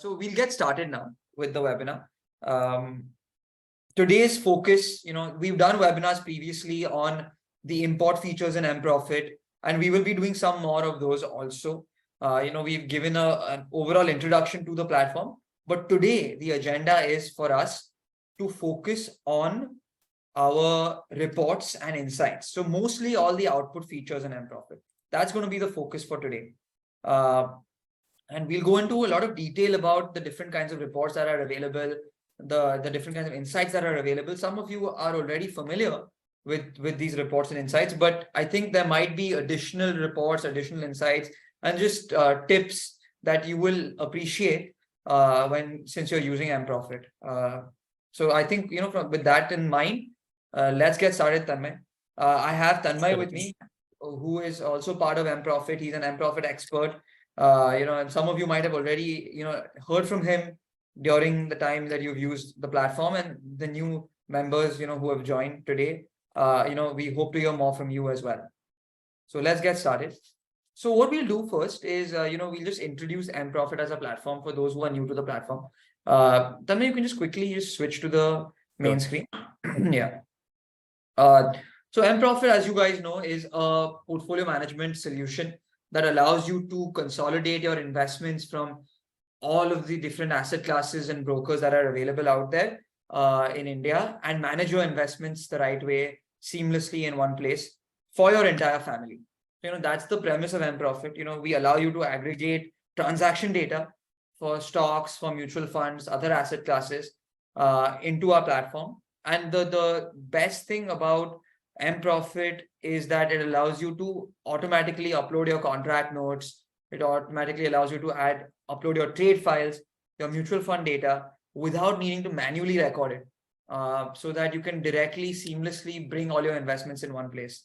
So we'll get started now with the webinar. Today's focus, we've done webinars previously on the import features in MProfit, and we will be doing some more of those also. We've given an overall introduction to the platform, but today the agenda is for us to focus on our reports and insights. So mostly all the output features in MProfit. That's going to be the focus for today. And we'll go into a lot of detail about the different kinds of reports that are available, the different kinds of insights that are available. Some of you are already familiar with these reports and insights, but I think there might be additional reports, additional insights, and just tips that you will appreciate since you're using MProfit. So I think, with that in mind, let's get started, Tanmay. I have Tanmay with me, who is also part of MProfit. He's an MProfit expert. And some of you might have already, heard from him during the time that you've used the platform, and the new members, who have joined today. We hope to hear more from you as well. So let's get started. So what we'll do first is, we'll just introduce MProfit as a platform for those who are new to the platform. Tanmay, you can just quickly switch to the main screen. Yeah. So MProfit, as you guys know, is a portfolio management solution that allows you to consolidate your investments from all of the different asset classes and brokers that are available out there in India, and manage your investments the right way, seamlessly in one place for your entire family. That's the premise of MProfit. We allow you to aggregate transaction data for stocks, for mutual funds, other asset classes into our platform. And the best thing about MProfit is that it allows you to automatically upload your contract notes. It automatically allows you to upload your trade files, your mutual fund data, without needing to manually record it, so that you can directly, seamlessly bring all your investments in one place.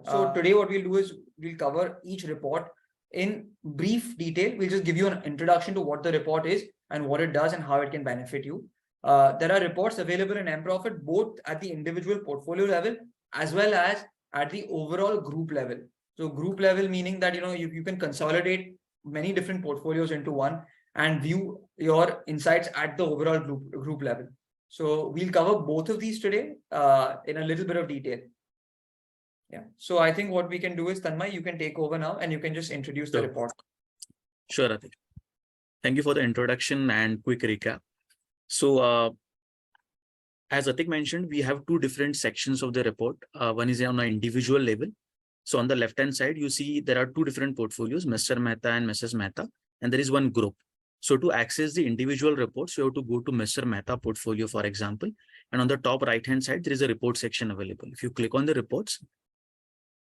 So today what we'll do is we'll cover each report in brief detail. We'll just give you an introduction to what the report is and what it does and how it can benefit you. There are reports available in MProfit both at the individual portfolio level as well as at the overall group level. So group level meaning that you can consolidate many different portfolios into one and view your insights at the overall group level. So we'll cover both of these today in a little bit of detail. Yeah. So I think what we can do is, Tanmay, you can take over now and you can just introduce the report. Sure, Atik. Thank you for the introduction and quick recap. So as Atik mentioned, we have two different sections of the report. One is on an individual level. So on the left-hand side, you see there are two different portfolios, Mr. Mehta and Mrs. Mehta, and there is one group. So to access the individual reports, you have to go to Mr. Mehta portfolio, for example. And on the top right-hand side, there is a report section available. If you click on the reports,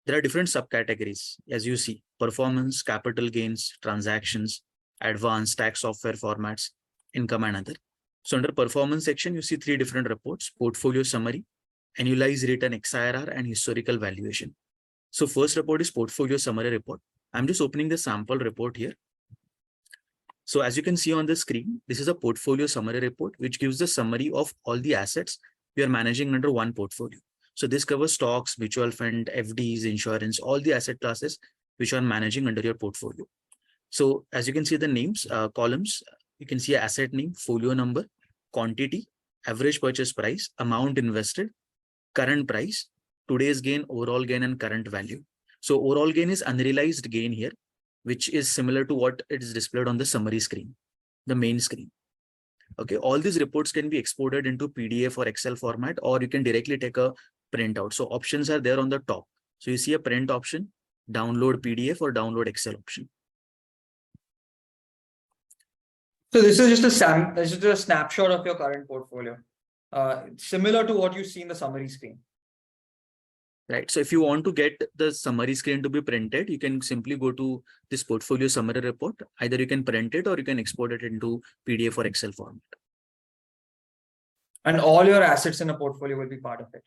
there are different subcategories, as you see: performance, capital gains, transactions, advanced, tax software formats, income, and other. So under performance section, you see three different reports: portfolio summary, annualized return XIRR, and historical valuation. So first report is portfolio summary report. I'm just opening the sample report here. So as you can see on the screen, this is a portfolio summary report, which gives the summary of all the assets we are managing under one portfolio. So this covers stocks, mutual fund, FDs, insurance, all the asset classes which are managing under your portfolio. So as you can see the names, columns, you can see asset name, folio number, quantity, average purchase price, amount invested, current price, today's gain, overall gain, and current value. So overall gain is unrealized gain here, which is similar to what it is displayed on the summary screen, the main screen. Okay, all these reports can be exported into PDF or Excel format, or you can directly take a printout. So options are there on the top. So you see a print option, download PDF, or download Excel option. So this is just a snapshot of your current portfolio, similar to what you see in the summary screen. Right. So if you want to get the summary screen to be printed, you can simply go to this portfolio summary report. Either you can print it or you can export it into PDF or Excel format. And all your assets in a portfolio will be part of it.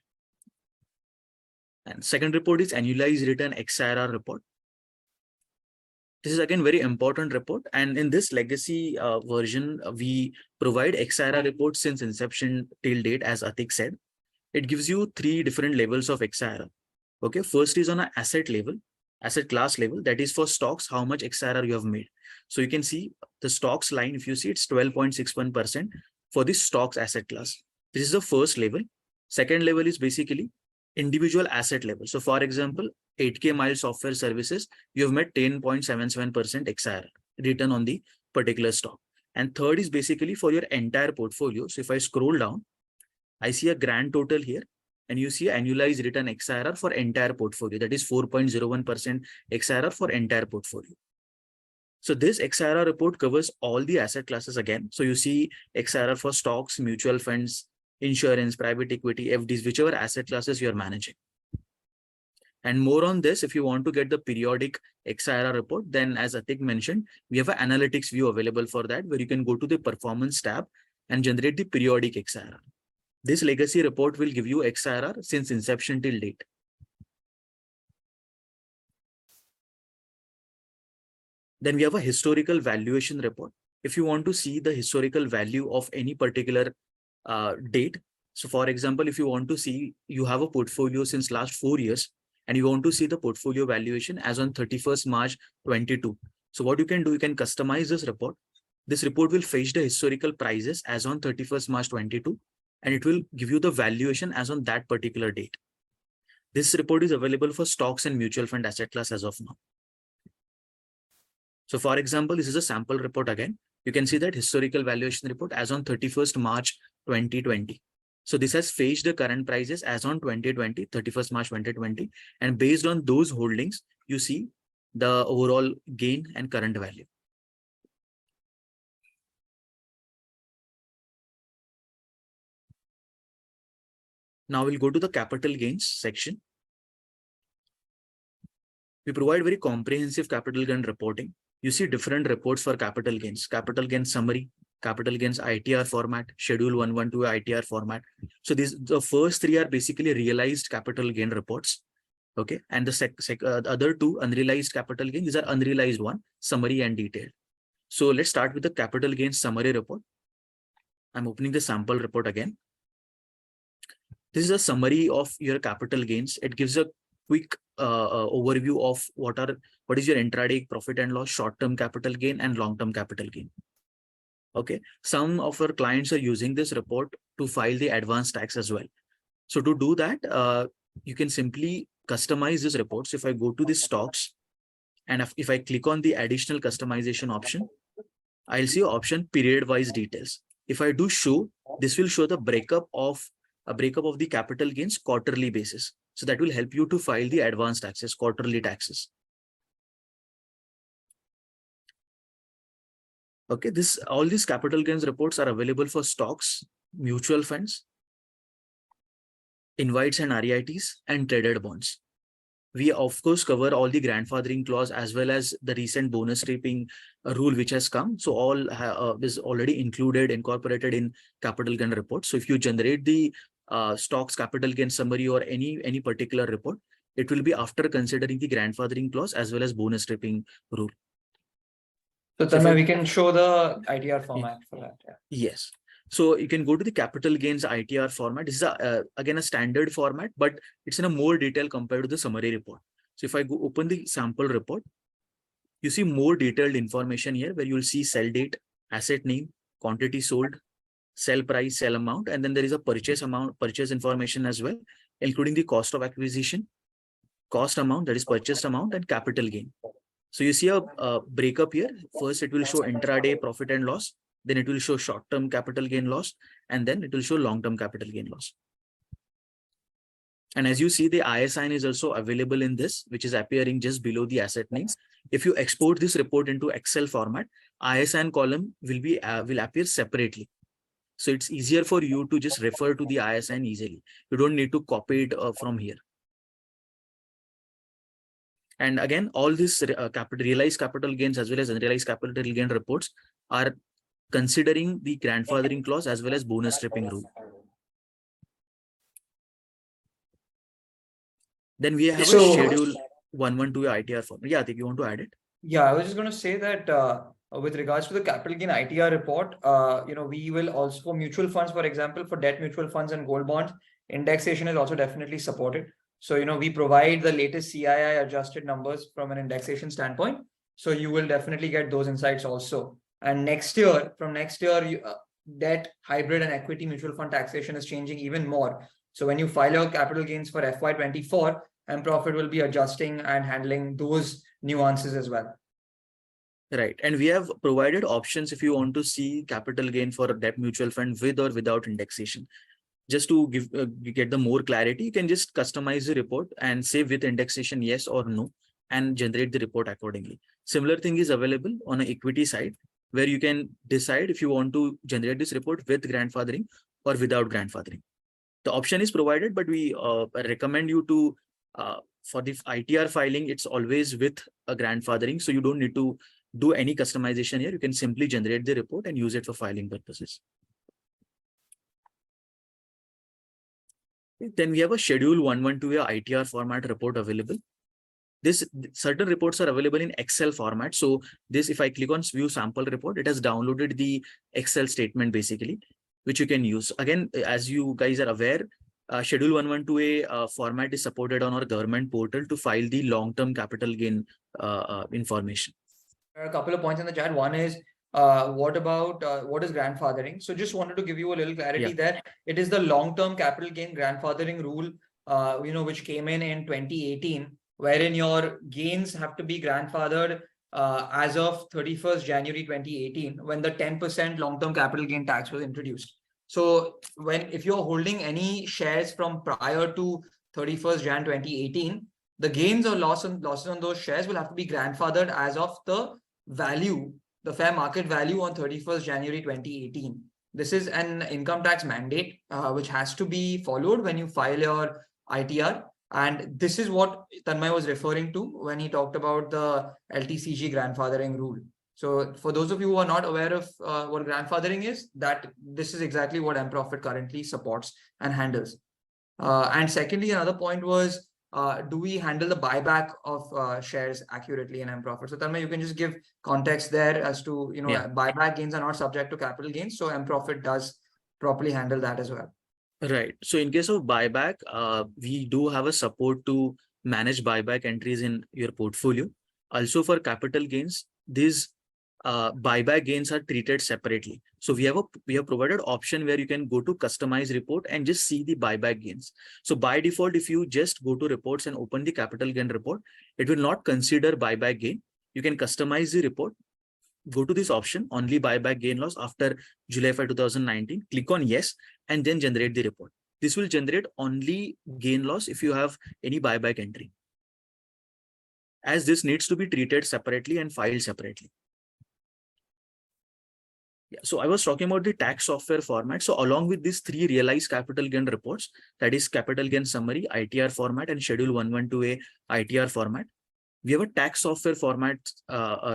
And second report is annualized return XIRR report. This is again very important report. And in this legacy version, we provide XIRR reports since inception till date, as Atik said. It gives you three different levels of XIRR. Okay, first is on an asset level, asset class level, that is for stocks, how much XIRR you have made. So you can see the stocks line, if you see, it's 12.61% for the stocks asset class. This is the first level. Second level is basically individual asset level. So for example, 8K mile software services, you have met 10.77% XIR return on the particular stock. And third is basically for your entire portfolio. So if I scroll down, I see a grand total here, and you see annualized return XIR for entire portfolio. That is 4.01% XIR for entire portfolio. So this XIR report covers all the asset classes again. So you see XIR for stocks, mutual funds, insurance, private equity, FDs, whichever asset classes you are managing. And more on this, if you want to get the periodic XIR report, then as Atik mentioned, we have an analytics view available for that, where you can go to the performance tab and generate the periodic XIR. This legacy report will give you XIR since inception till date. Then we have a historical valuation report. If you want to see the historical value of any particular date. So for example, if you want to see, you have a portfolio since last 4 years, and you want to see the portfolio valuation as on 31st March 22. So what you can do, you can customize this report. This report will fetch the historical prices as on 31st March 22, and it will give you the valuation as on that particular date. This report is available for stocks and mutual fund asset class as of now. So for example, this is a sample report again. You can see that historical valuation report as on 31st March 2020. So this has fetched the current prices as on 2020, 31st March 2020. And based on those holdings, you see the overall gain and current value. Now we'll go to the capital gains section. We provide very comprehensive capital gain reporting. You see different reports for capital gains summary, capital gains ITR format, schedule 112 ITR format. So the first three are basically realized capital gain reports. Okay. And the other two, unrealized capital gain, these are unrealized one, summary and detailed. So let's start with the capital gains summary report. I'm opening the sample report again. This is a summary of your capital gains. It gives a quick overview of what is your intraday profit and loss, short-term capital gain and long-term capital gain. Okay, some of our clients are using this report to file the advanced tax as well. So to do that, you can simply customize this report. So if I go to the stocks and if I click on the additional customization option, I'll see option period-wise details. If I do show, this will show the breakup of the capital gains quarterly basis. So that will help you to file the advanced taxes, quarterly taxes. Okay, all these capital gains reports are available for stocks, mutual funds, invites and REITs, and traded bonds. We of course cover all the grandfathering clause as well as the recent bonus stripping rule which has come. So all is already incorporated in capital gain report. So if you generate the stocks capital gain summary or any particular report, it will be after considering the grandfathering clause as well as bonus stripping rule. So Tanmay, we can show the ITR format for that. Yeah. Yes. So you can go to the capital gains ITR format. This is again a standard format, but it's in a more detail compared to the summary report. So if I go open the sample report, you see more detailed information here where you will see sell date, asset name, quantity sold, sell price, sell amount, and then there is a purchase information as well, including the cost of acquisition, cost amount, that is purchased amount, and capital gain. So you see a breakup here. First, it will show intraday profit and loss. Then it will show short-term capital gain loss, and then it will show long-term capital gain loss. And as you see, the ISIN is also available in this, which is appearing just below the asset names. If you export this report into Excel format, ISIN column will appear separately. So it's easier for you to just refer to the ISIN easily. You don't need to copy it from here. And again, all these realized capital gains as well as unrealized capital gain reports are considering the grandfathering clause as well as bonus stripping rule. Then we have a schedule 112 ITR format. Yeah, I think you want to add it. Yeah, I was just going to say that with regards to the capital gain ITR report, we will also, for mutual funds, for example, for debt mutual funds and gold bonds, indexation is also definitely supported. So, we provide the latest CII adjusted numbers from an indexation standpoint. So you will definitely get those insights also. And next year, from next year, debt, hybrid and equity mutual fund taxation is changing even more. So when you file your capital gains for FY24, MProfit will be adjusting and handling those nuances as well. Right. And we have provided options if you want to see capital gain for a debt mutual fund with or without indexation. Just to get the more clarity, you can just customize the report and say with indexation, yes or no, and generate the report accordingly. Similar thing is available on an equity side, where you can decide if you want to generate this report with grandfathering or without grandfathering. The option is provided, but we recommend you to, for the ITR filing, it's always with a grandfathering. So you don't need to do any customization here. You can simply generate the report and use it for filing purposes. Then we have a Schedule 112A ITR format report available. This certain reports are available in Excel format. So this, if I click on view sample report, it has downloaded the Excel statement basically, which you can use. Again, as you guys are aware, Schedule 112A format is supported on our government portal to file the long-term capital gain information. There are a couple of points in the chat. One is, what is grandfathering? So just wanted to give you a little clarity that it is the long-term capital gain grandfathering rule, which came in 2018, wherein your gains have to be grandfathered as of 31st January 2018, when the 10% long-term capital gain tax was introduced. So if you're holding any shares from prior to 31st Jan 2018, the gains or losses on those shares will have to be grandfathered as of the value, the fair market value on 31st January 2018. This is an income tax mandate, which has to be followed when you file your ITR. And this is what Tanmay was referring to when he talked about the LTCG grandfathering rule. So for those of you who are not aware of what grandfathering is, this is exactly what MProfit currently supports and handles. And secondly, another point was, do we handle the buyback of shares accurately in MProfit? So Tanmay, you can just give context there as to, buyback gains are not subject to capital gains. So MProfit does properly handle that as well. Right. So in case of buyback, we do have a support to manage buyback entries in your portfolio. Also for capital gains, these buyback gains are treated separately. So we have provided option where you can go to customize report and just see the buyback gains. So by default, if you just go to reports and open the capital gain report, it will not consider buyback gain. You can customize the report, go to this option, only buyback gain loss after July 5, 2019, click on yes, and then generate the report. This will generate only gain loss if you have any buyback entry, as this needs to be treated separately and filed separately. Yeah, so I was talking about the tax software format. So along with these 3 realized capital gain reports, that is capital gain summary, ITR format, and Schedule 112A ITR format, we have a tax software format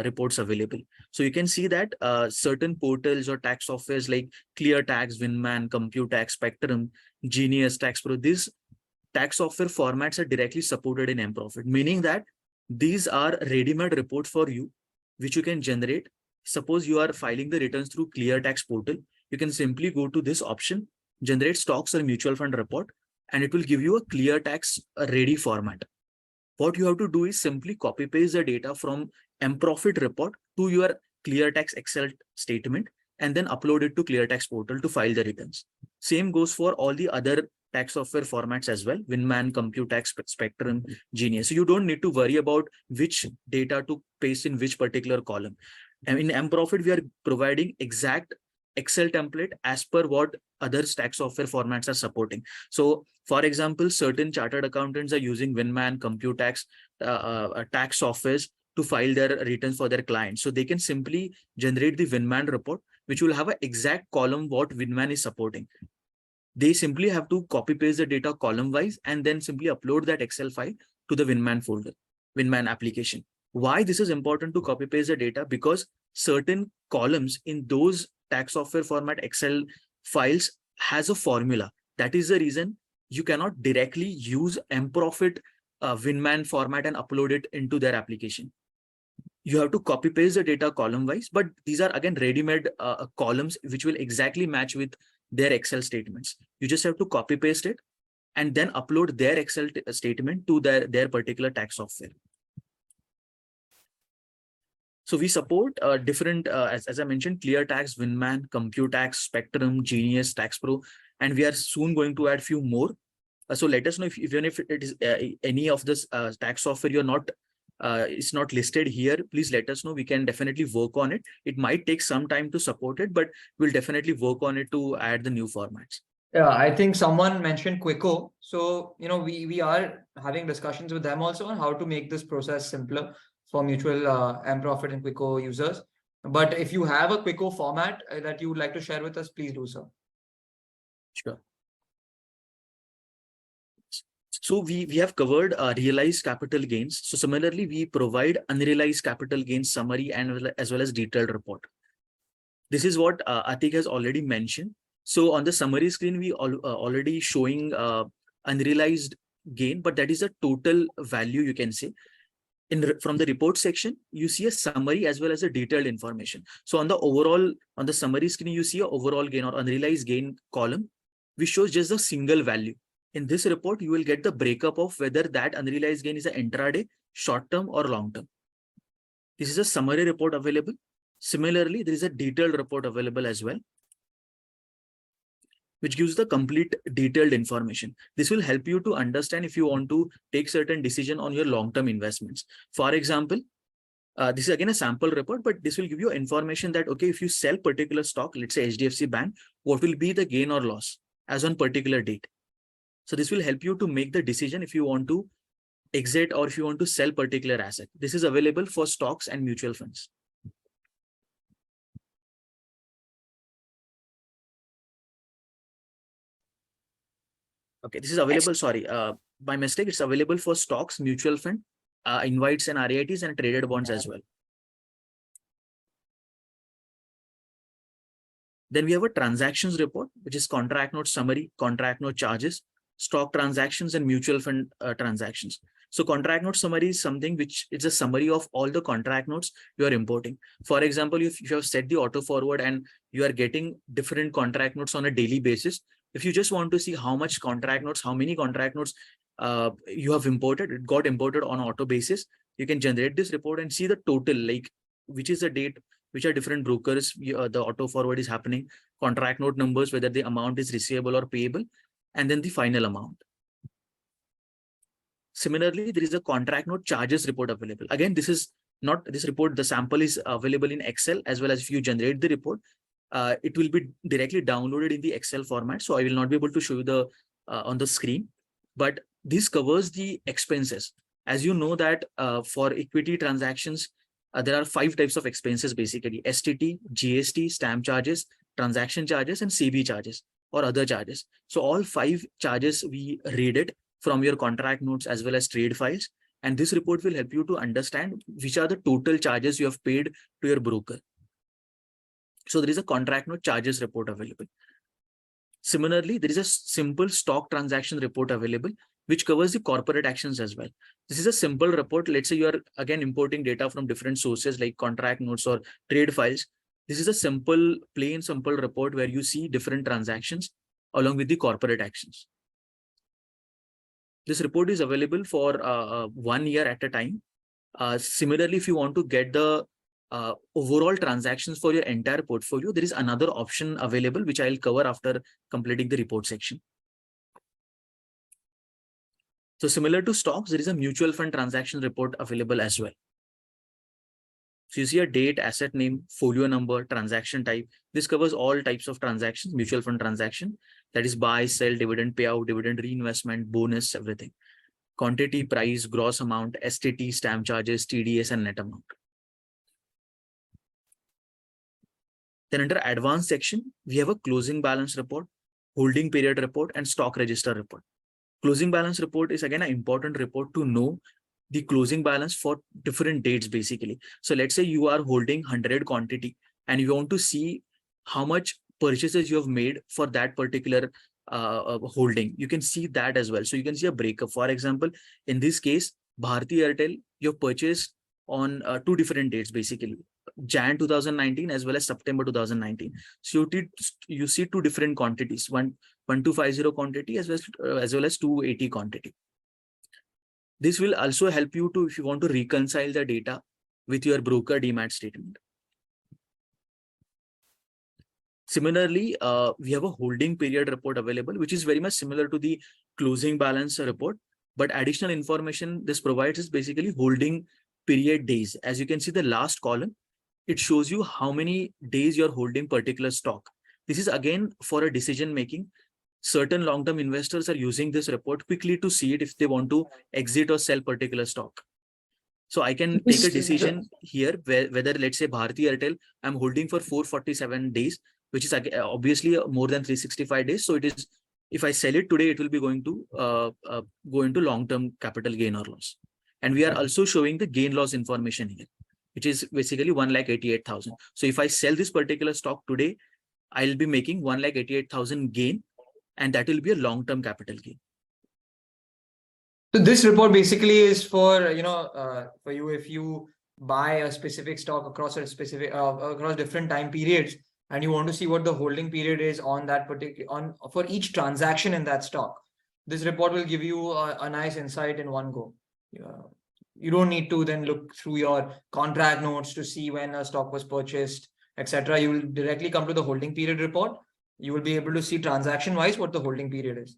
reports available. So you can see that certain portals or tax softwares like ClearTax, Winman, CompuTax, Spectrum, Genius, TaxPro, these tax software formats are directly supported in MProfit, meaning that these are ready-made reports for you, which you can generate. Suppose you are filing the returns through ClearTax portal, you can simply go to this option, generate stocks or mutual fund report, and it will give you a ClearTax ready format. What you have to do is simply copy paste the data from MProfit report to your ClearTax Excel statement and then upload it to ClearTax portal to file the returns. Same goes for all the other tax software formats as well, Winman, CompuTax, Spectrum, Genius. So you don't need to worry about which data to paste in which particular column. And in MProfit, we are providing exact Excel template as per what other tax software formats are supporting. So for example, certain chartered accountants are using Winman, CompuTax, tax softwares to file their returns for their clients. So they can simply generate the Winman report, which will have an exact column what Winman is supporting. They simply have to copy paste the data column wise and then simply upload that Excel file to the Winman folder, Winman application. Why this is important to copy paste the data? Because certain columns in those tax software format Excel files has a formula. That is the reason you cannot directly use MProfit Winman format and upload it into their application. You have to copy paste the data column wise, but these are again ready-made columns which will exactly match with their Excel statements. You just have to copy paste it and then upload their Excel statement to their particular tax software. So we support different, as I mentioned, ClearTax, Winman, CompuTax, Spectrum, Genius, Tax Pro, and we are soon going to add few more. So let us know if even if it is any of this tax software you're not it's not listed here, please let us know. We can definitely work on it. It might take some time to support it, but we'll definitely work on it to add the new formats. Yeah, I think someone mentioned Quico. So, we are having discussions with them also on how to make this process simpler for mutual MProfit and Quico users. But if you have a Quico format that you would like to share with us, please do so. Sure. So we have covered realized capital gains. So similarly, we provide unrealized capital gains summary and as well as detailed report. This is what Atik has already mentioned. So on the summary screen, we already showing unrealized gain, but that is a total value, you can say. From the report section, you see a summary as well as a detailed information. So on the summary screen, you see a overall gain or unrealized gain column, which shows just a single value. In this report, you will get the breakup of whether that unrealized gain is an intraday, short-term or long-term. This is a summary report available. Similarly, there is a detailed report available as well, which gives the complete detailed information. This will help you to understand if you want to take certain decision on your long-term investments. For example, this is again a sample report, but this will give you information that, okay, if you sell particular stock, let's say HDFC Bank, what will be the gain or loss as on particular date. So this will help you to make the decision if you want to exit or if you want to sell particular asset. This is available for stocks and mutual funds. Okay, this is available, sorry, by mistake, it's available for stocks, mutual fund, invites and REITs and traded bonds as well. Then we have a transactions report, which is contract note summary, contract note charges, stock transactions and mutual fund transactions. So contract note summary is something which is a summary of all the contract notes you are importing. For example, if you have set the auto forward and you are getting different contract notes on a daily basis, if you just want to see how much contract notes, how many contract notes you have imported, it got imported on auto basis, you can generate this report and see the total, like which is the date, which are different brokers, the auto forward is happening, contract note numbers, whether the amount is receivable or payable, and then the final amount. Similarly, there is a contract note charges report available. Again, this is not this report, the sample is available in Excel, as well as if you generate the report, it will be directly downloaded in the Excel format. So I will not be able to show you the on the screen, but this covers the expenses. As you know that for equity transactions, there are 5 types of expenses, basically STT, GST, stamp charges, transaction charges, and CB charges or other charges. So all 5 charges we read it from your contract notes as well as trade files. And this report will help you to understand which are the total charges you have paid to your broker. So there is a contract note charges report available. Similarly, there is a simple stock transaction report available, which covers the corporate actions as well. This is a simple report. Let's say you are again importing data from different sources like contract notes or trade files. This is a simple, plain simple report where you see different transactions along with the corporate actions. This report is available for 1 year at a time. Similarly, if you want to get the overall transactions for your entire portfolio, there is another option available, which I'll cover after completing the report section. So similar to stocks, there is a mutual fund transaction report available as well. So you see a date, asset name, folio number, transaction type. This covers all types of transactions, mutual fund transaction, that is buy, sell, dividend payout, dividend reinvestment, bonus, everything. Quantity, price, gross amount, STT, stamp charges, TDS, and net amount. Then under advanced section, we have a closing balance report, holding period report, and stock register report. Closing balance report is again an important report to know the closing balance for different dates, basically. So let's say you are holding 100 quantity and you want to see how much purchases you have made for that particular holding. You can see that as well. So you can see a breakup. For example, in this case, Bharti Airtel, you have purchased on 2 different dates, basically. Jan 2019 as well as September 2019. So you see 2 different quantities, 1250 quantity as well as 280 quantity. This will also help you to, if you want to reconcile the data with your broker demat statement. Similarly, we have a holding period report available, which is very much similar to the closing balance report, but additional information this provides is basically holding period days. As you can see, the last column, it shows you how many days you're holding particular stock. This is again for a decision making. Certain long-term investors are using this report quickly to see it if they want to exit or sell particular stock. So I can take a decision here whether, let's say, Bharti Airtel, I'm holding for 447 days, which is obviously more than 365 days. So it is, if I sell it today, it will be going to go into long-term capital gain or loss. And we are also showing the gain loss information here, which is basically 1,88,000. So if I sell this particular stock today, I'll be making 1,88,000 gain, and that will be a long-term capital gain. So this report basically is for, for you, if you buy a specific stock across a specific, across different time periods, and you want to see what the holding period is on that particular, for each transaction in that stock. This report will give you a nice insight in one go. You don't need to then look through your contract notes to see when a stock was purchased, etc. You will directly come to the holding period report. You will be able to see transaction wise what the holding period is.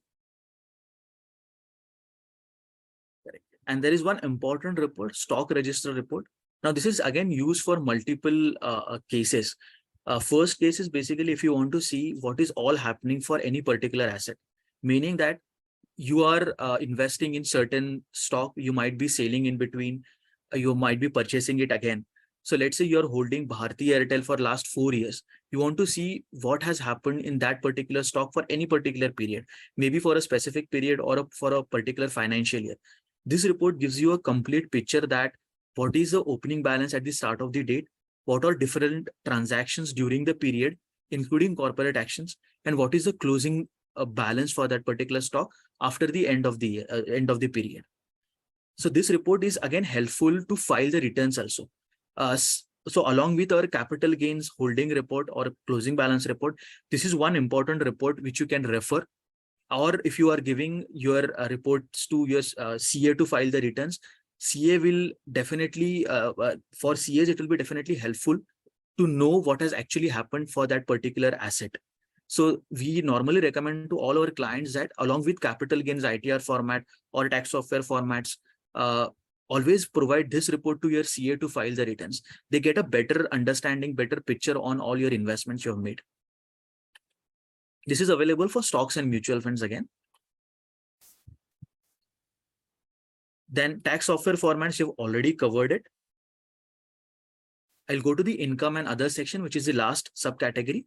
And there is one important report, stock register report. Now, this is again used for multiple cases. First case is basically if you want to see what is all happening for any particular asset, meaning that you are investing in certain stock, you might be selling in between, you might be purchasing it again. So let's say you're holding Bharti Airtel for last 4 years. You want to see what has happened in that particular stock for any particular period, maybe for a specific period or for a particular financial year. This report gives you a complete picture that what is the opening balance at the start of the date, what are different transactions during the period, including corporate actions, and what is the closing balance for that particular stock after the end of the period. So this report is again helpful to file the returns also. So along with our capital gains holding report or closing balance report, this is one important report which you can refer. Or if you are giving your reports to your CA to file the returns, CA will definitely, for CAs, it will be definitely helpful to know what has actually happened for that particular asset. So we normally recommend to all our clients that along with capital gains ITR format or tax software formats, always provide this report to your CA to file the returns. They get a better understanding, better picture on all your investments you have made. This is available for stocks and mutual funds again. Then tax software formats, you've already covered it. I'll go to the income and other section, which is the last subcategory.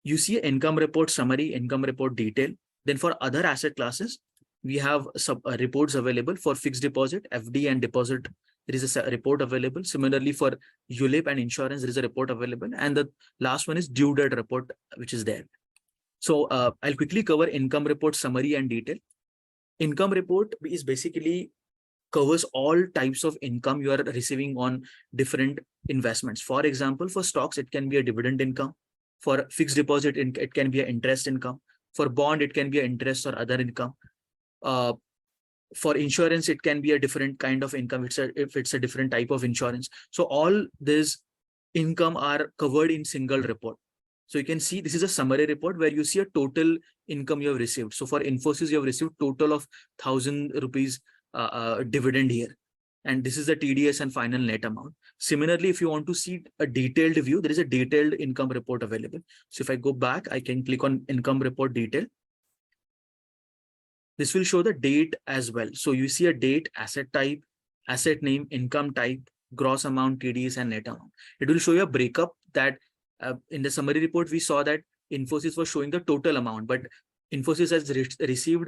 You see income report summary, income report detail. Then for other asset classes, we have reports available for fixed deposit, FD and deposit. There is a report available. Similarly, for ULIP and insurance, there is a report available. And the last one is due date report, which is there. So I'll quickly cover income report summary and detail. Income report is basically covers all types of income you are receiving on different investments. For example, for stocks, it can be a dividend income. For fixed deposit, it can be an interest income. For bond, it can be an interest or other income. For insurance, it can be a different kind of income if it's a different type of insurance. So all this income are covered in single report. So you can see this is a summary report where you see a total income you have received. So for Infosys, you have received total of 1,000 rupees dividend here. And this is the TDS and final net amount. Similarly, if you want to see a detailed view, there is a detailed income report available. So if I go back, I can click on income report detail. This will show the date as well. So you see a date, asset type, asset name, income type, gross amount, TDS and net amount. It will show you a breakup that in the summary report, we saw that Infosys was showing the total amount, but Infosys has received,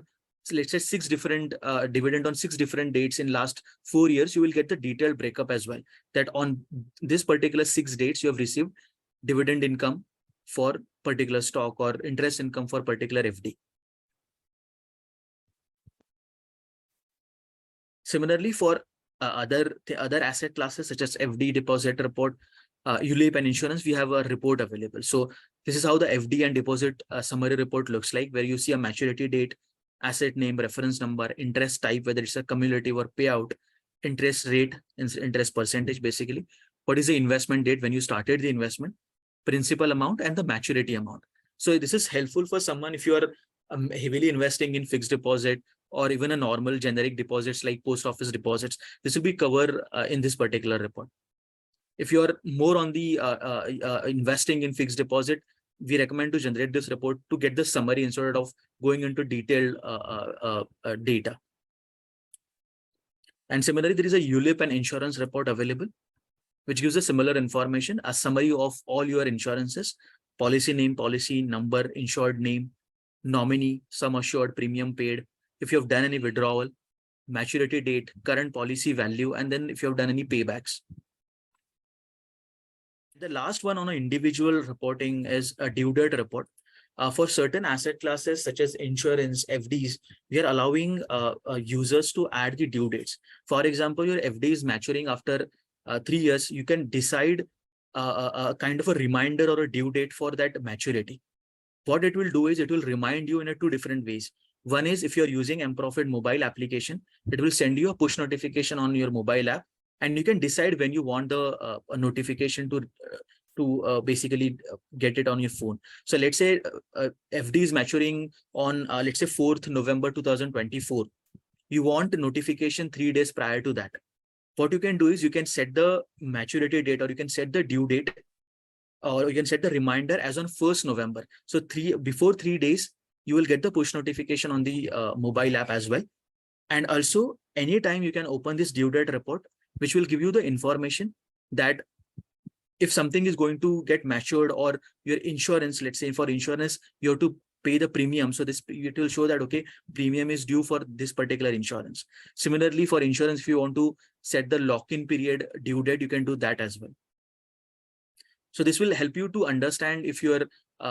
let's say, 6 different dividend on 6 different dates in last 4 years. You will get the detailed breakup as well, that on this particular 6 dates, you have received dividend income for particular stock or interest income for particular FD. Similarly, for other asset classes such as FD, deposit report, ULIP and insurance, we have a report available. So this is how the FD and deposit summary report looks like, where you see a maturity date, asset name, reference number, interest type, whether it's a cumulative or payout, interest rate, interest percentage basically. What is the investment date when you started the investment, principal amount, and the maturity amount. So this is helpful for someone if you are heavily investing in fixed deposit or even a normal generic deposits like post office deposits. This will be covered in this particular report. If you are more on the investing in fixed deposit, we recommend to generate this report to get the summary instead of going into detailed data. And similarly, there is a ULIP and insurance report available, which gives a similar information, a summary of all your insurances, policy name, policy number, insured name, nominee, sum assured, premium paid, if you have done any withdrawal, maturity date, current policy value, and then if you have done any paybacks. The last one on an individual reporting is a due date report. For certain asset classes such as insurance, FDs, we are allowing users to add the due dates. For example, your FD is maturing after 3 years. You can decide a kind of a reminder or a due date for that maturity. What it will do is it will remind you in two different ways. One is if you're using MProfit mobile application, it will send you a push notification on your mobile app, and you can decide when you want the notification to basically get it on your phone. So let's say FD is maturing on let's say 4th November 2024. You want a notification 3 days prior to that. What you can do is you can set the maturity date, or you can set the due date, or you can set the reminder as on 1st November. So before 3 days, you will get the push notification on the mobile app as well. And also anytime you can open this due date report, which will give you the information that if something is going to get matured, or your insurance, let's say for insurance, you have to pay the premium. So it will show that, okay, premium is due for this particular insurance. Similarly, for insurance, if you want to set the lock-in period due date, you can do that as well. So this will help you to understand if you're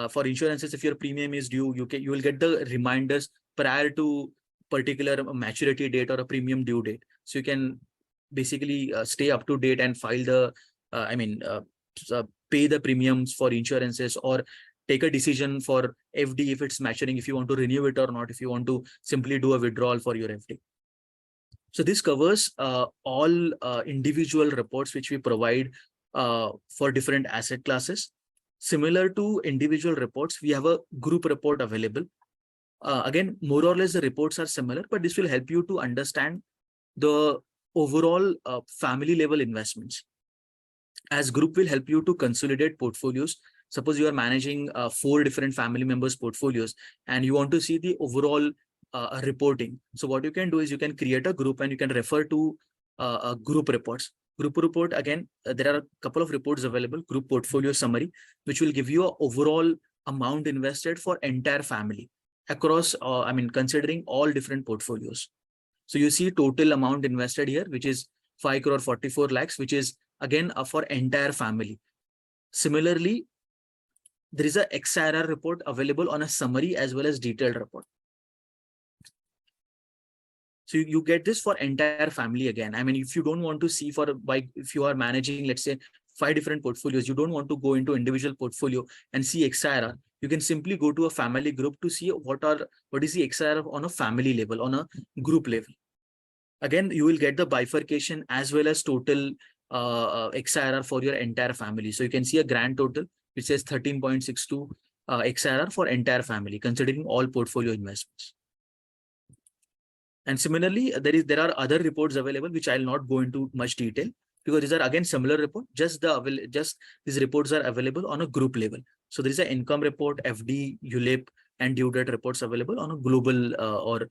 for insurances, if your premium is due, you will get the reminders prior to particular maturity date or a premium due date. So you can basically stay up to date and file the pay the premiums for insurances, or take a decision for FD if it's maturing, if you want to renew it or not, if you want to simply do a withdrawal for your FD. So this covers all individual reports which we provide for different asset classes. Similar to individual reports, we have a group report available. Again, more or less the reports are similar, but this will help you to understand the overall family level investments. As group will help you to consolidate portfolios. Suppose you are managing 4 different family members' portfolios and you want to see the overall reporting. So what you can do is you can create a group and you can refer to group reports. Group report, again, there are a couple of reports available. Group portfolio summary, which will give you an overall amount invested for entire family across, considering all different portfolios. So you see total amount invested here, which is 5 crore 44 lakhs, which is again for entire family. Similarly, there is a XIRR report available on a summary as well as detailed report. So you get this for entire family again. I mean, if you don't want to see if you are managing, let's say 5 different portfolios, you don't want to go into individual portfolio and see XIRR, you can simply go to a family group to see what is the XIRR on a family level, on a group level. Again, you will get the bifurcation as well as total XIRR for your entire family. So you can see a grand total, which says 13.62 XIRR for entire family, considering all portfolio investments. And similarly, there are other reports available, which I'll not go into much detail, because these are again similar report. Just these reports are available on a group level. So there is an income report, FD, ULIP, and due date reports available on a global or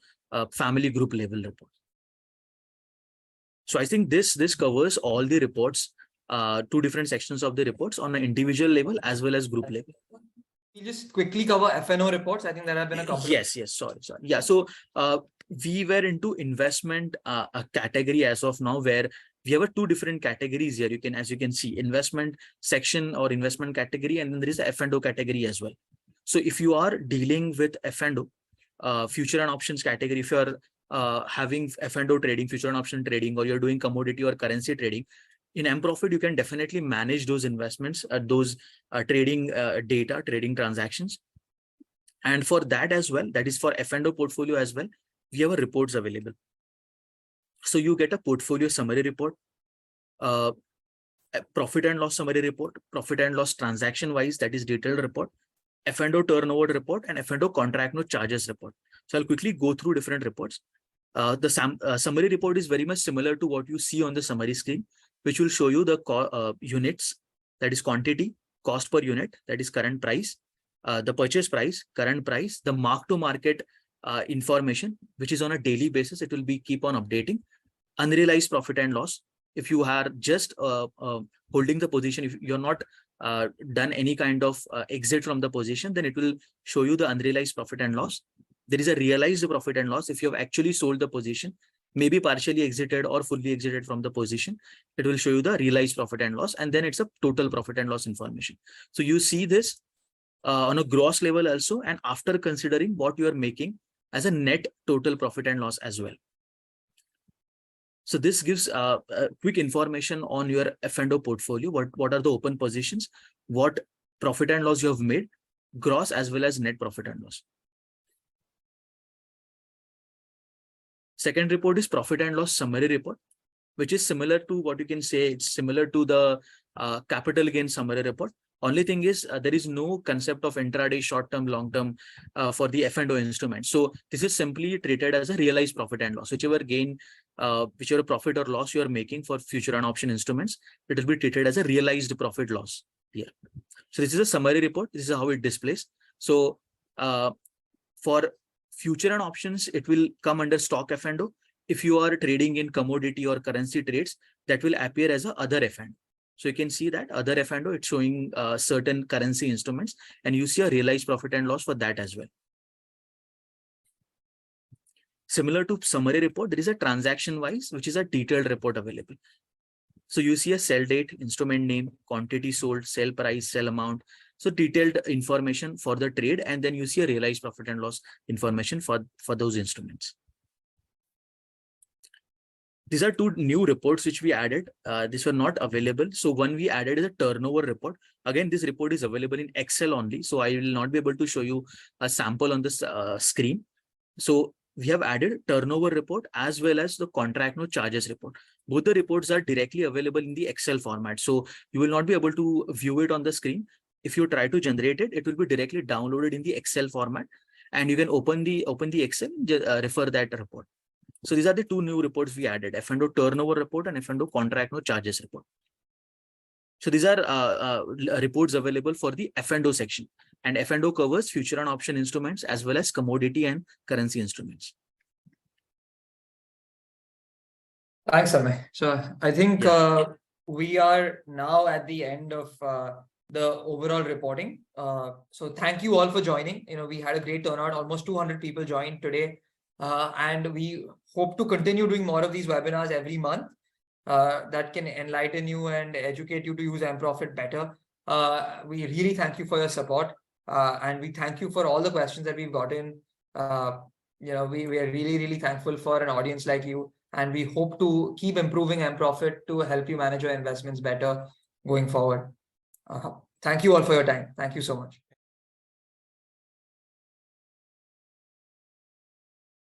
family group level report. So I think this covers all the reports, 2 different sections of the reports on an individual level as well as group level. You just quickly cover F&O reports. I think there have been a couple. Yes. Sorry. Yeah. So we were into investment a category as of now, where we have 2 different categories here. As you can see, investment section or investment category, and then there is the F&O category as well. So if you are dealing with F&O, future and options category, if you are having F&O trading, future and option trading, or you're doing commodity or currency trading, in MProfit, you can definitely manage those investments, those trading data, trading transactions. And for that as well, that is for F&O portfolio as well, we have reports available. So you get a portfolio summary report, a profit and loss summary report, profit and loss transaction wise, that is detailed report, F&O turnover report, and F&O contract note charges report. So I'll quickly go through different reports. The summary report is very much similar to what you see on the summary screen, which will show you the units, that is quantity, cost per unit, that is current price, the purchase price, current price, the mark to market information, which is on a daily basis. It will be keep on updating. Unrealized profit and loss. If you are just holding the position, if you're not done any kind of exit from the position, then it will show you the unrealized profit and loss. There is a realized profit and loss. If you have actually sold the position, maybe partially exited or fully exited from the position, it will show you the realized profit and loss. And then it's a total profit and loss information. So you see this on a gross level also, and after considering what you are making as a net total profit and loss as well. So this gives quick information on your F&O portfolio. What are the open positions, what profit and loss you have made, gross as well as net profit and loss. Second report is profit and loss summary report, which is similar to what you can say. It's similar to the capital gain summary report. Only thing is there is no concept of intraday, short-term, long-term for the F&O instrument. So this is simply treated as a realized profit and loss. Whichever gain, whichever profit or loss you are making for future and option instruments, it will be treated as a realized profit loss here. So this is a summary report. This is how it displays. So for future and options, it will come under stock F&O. If you are trading in commodity or currency trades, that will appear as a other F&O. So you can see that other F&O, it's showing certain currency instruments, and you see a realized profit and loss for that as well. Similar to summary report, there is a transaction wise, which is a detailed report available. So you see a sell date, instrument name, quantity sold, sell price, sell amount. So detailed information for the trade, and then you see a realized profit and loss information for those instruments. These are two new reports which we added. These were not available. So one we added is a turnover report. Again, this report is available in Excel only. So I will not be able to show you a sample on this screen. So we have added turnover report as well as the contract note charges report. Both the reports are directly available in the Excel format. So you will not be able to view it on the screen. If you try to generate it, it will be directly downloaded in the Excel format, and you can open the Excel, refer that report. So these are the two new reports we added: F&O turnover report and F&O contract note charges report. So these are reports available for the F&O section, and F&O covers future and option instruments as well as commodity and currency instruments. Thanks, Amay. So I think we are now at the end of the overall reporting. So thank you all for joining. We had a great turnout. Almost 200 people joined today. And we hope to continue doing more of these webinars every month that can enlighten you and educate you to use MProfit better. We really thank you for your support, and we thank you for all the questions that we've gotten. We are really, really thankful for an audience like you, and we hope to keep improving MProfit to help you manage your investments better going forward. Thank you all for your time. Thank you so much.